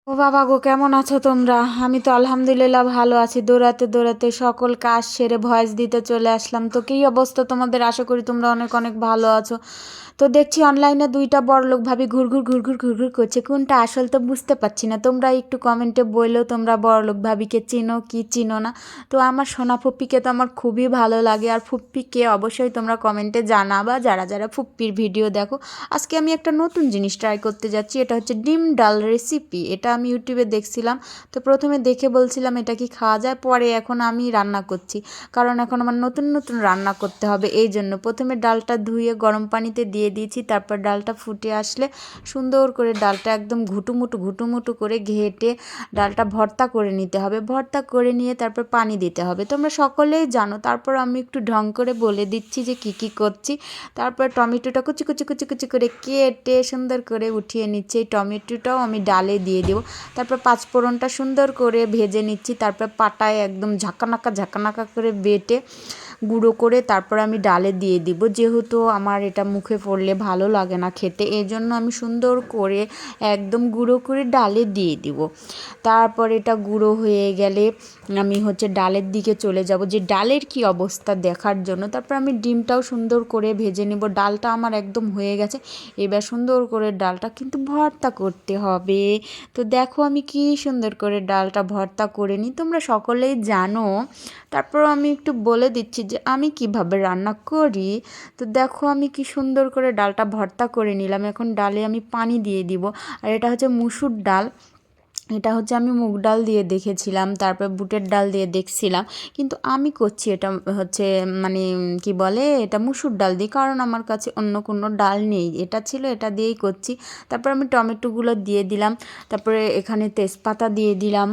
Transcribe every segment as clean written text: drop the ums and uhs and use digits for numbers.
ও বাবা গো, কেমন আছো তোমরা? আমি তো আলহামদুলিল্লাহ ভালো আছি। দৌড়াতে দৌড়াতে সকল কাজ সেরে ভয়েস দিতে চলে আসলাম। তো কী অবস্থা তোমাদের? আশা করি তোমরা অনেক অনেক ভালো আছো। তো দেখছি অনলাইনে দুইটা বড়লোক ভাবি ঘুরঘুর ঘুরঘুর ঘুরঘুর করছে, কোনটা আসল তো বুঝতে পারছি না। তোমরা একটু কমেন্টে বললেও তোমরা বড়লোক ভাবিকে চিনো কি চিনো না। তো আমার সোনা ফুপ্পিকে তো আমার খুবই ভালো লাগে, আর ফুপ্পিকে অবশ্যই তোমরা কমেন্টে জানাবা যারা যারা ফুপ্পির ভিডিও দেখো। আজকে আমি একটা নতুন জিনিস ট্রাই করতে যাচ্ছি, এটা হচ্ছে ডিম ডাল রেসিপি। এটা আমি ইউটিউবে দেখছিলাম, তো প্রথমে দেখে বলছিলাম এটা কি খাওয়া যায়, পরে এখন আমি রান্না করছি, কারণ এখন আমার নতুন নতুন রান্না করতে হবে। এই জন্য প্রথমে ডালটা ধুয়ে গরম পানিতে দিয়ে দিয়েছি, তারপর ডালটা ফুটে আসলে সুন্দর করে ডালটা একদম ঘুটুমুটু ঘুটুমুটু করে ঘেঁটে ডালটা ভর্তা করে নিতে হবে। ভর্তা করে নিয়ে তারপর পানি দিতে হবে, তোমরা সকলেই জানো। তারপর আমি একটু ঢং করে বলে দিচ্ছি যে কি করছি। তারপর টমেটোটা কুচি কুচি কুচি কুচি করে কেটে সুন্দর করে উঠিয়ে নিচ্ছি। এই টমেটোটাও আমি ডালে দিয়ে দেবো। তারপর পাঁচফোড়নটা সুন্দর করে ভেজে নিচ্ছি, তারপর পাটায় একদম ঝাঁকানাকা করে বেটে গুঁড়ো করে তারপর আমি ডালে দিয়ে দিব। যেহেতু আমার এটা মুখে পড়লে ভালো লাগে না খেতে, এই জন্য আমি সুন্দর করে একদম গুঁড়ো করে ডালে দিয়ে দিব। তারপর এটা গুঁড়ো হয়ে গেলে আমি ডালের দিকে চলে যাব, যে ডালের কি অবস্থা দেখার জন্য। তারপর আমি ডিমটাও সুন্দর করে ভেজে নেব। ডালটা আমার একদম হয়ে গেছে, এবার সুন্দর করে ডালটা কিন্তু ভর্তা করতে হবে। তো দেখো আমি কি সুন্দর করে ডালটা ভর্তা করে নিই, তোমরা সকলেই জানো। তারপর আমি একটু বলে দিচ্ছি যে আমি কিভাবে রান্না করি। তো দেখো আমি কি সুন্দর করে ডালটা ভর্তা করে নিলাম। এখন ডালে আমি পানি দিয়ে দিব। আর এটা হচ্ছে মুসুর ডাল, এটা আমি মুগ ডাল দিয়ে দেখেছিলাম, তারপর বুটের ডাল দিয়ে দেখছিলাম, কিন্তু আমি করছি এটা মানে কি বলে, এটা মুসুর ডাল দিয়ে, কারণ আমার কাছে অন্য কোনো ডাল নেই, এটা ছিল, এটা দিয়েই করছি। তারপর আমি টমেটোগুলো দিয়ে দিলাম, তারপরে এখানে তেজপাতা দিয়ে দিলাম।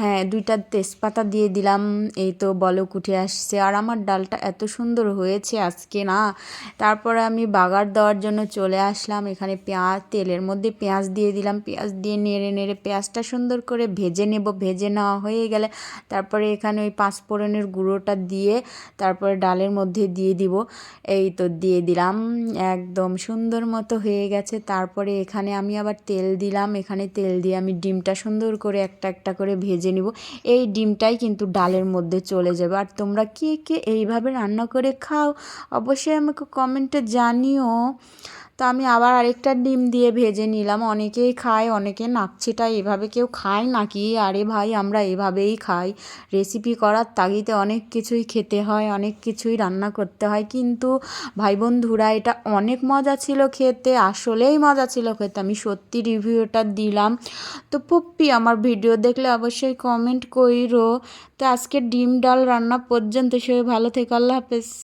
হ্যাঁ, দুইটা তেজপাতা দিয়ে দিলাম। এই তো বলক উঠে আসছে, আর আমার ডালটা এত সুন্দর হয়েছে আজকে না। তারপরে আমি বাগার দেওয়ার জন্য চলে আসলাম। এখানে তেলের মধ্যে পেঁয়াজ দিয়ে দিলাম। পেঁয়াজ দিয়ে নেড়ে নেড়ে পেঁয়াজটা সুন্দর করে ভেজে নেব। ভেজে নেওয়া হয়ে গেলে তারপরে এখানে ওই পাঁচফোড়নের গুঁড়োটা দিয়ে তারপরে ডালের মধ্যে দিয়ে দিব। এই তো দিয়ে দিলাম, একদম সুন্দর মতো হয়ে গেছে। তারপরে এখানে আমি আবার তেল দিলাম। এখানে তেল দিয়ে আমি ডিমটা সুন্দর করে একটা একটা করে ভেজে নিব। এই ডিমটাই কিন্তু ডালের মধ্যে চলে যাবে। আর তোমরা কে কে এইভাবে রান্না করে খাও অবশ্যই আমাকে কমেন্টে জানিও। তো আমি আবার আরেকটা ডিম দিয়ে ভেজে নিলাম। অনেকেই খায়, অনেকে নাকছিটা, এভাবে কেউ খায় নাকি? আরে ভাই, আমরা এভাবেই খাই। রেসিপি করার তাগিদে অনেক কিছুই খেতে হয়, অনেক কিছুই রান্না করতে হয়। কিন্তু ভাই বন্ধুরা, এটা অনেক মজা ছিল খেতে, আসলেই মজা ছিল খেতে, আমি সত্যি রিভিউটা দিলাম। তো পুপ্পি আমার ভিডিও দেখলে অবশ্যই কমেন্ট কইরো। তো আজকে ডিম ডাল রান্না পর্যন্ত, সবাই ভালো থেকো, আল্লাহ হাফেজ।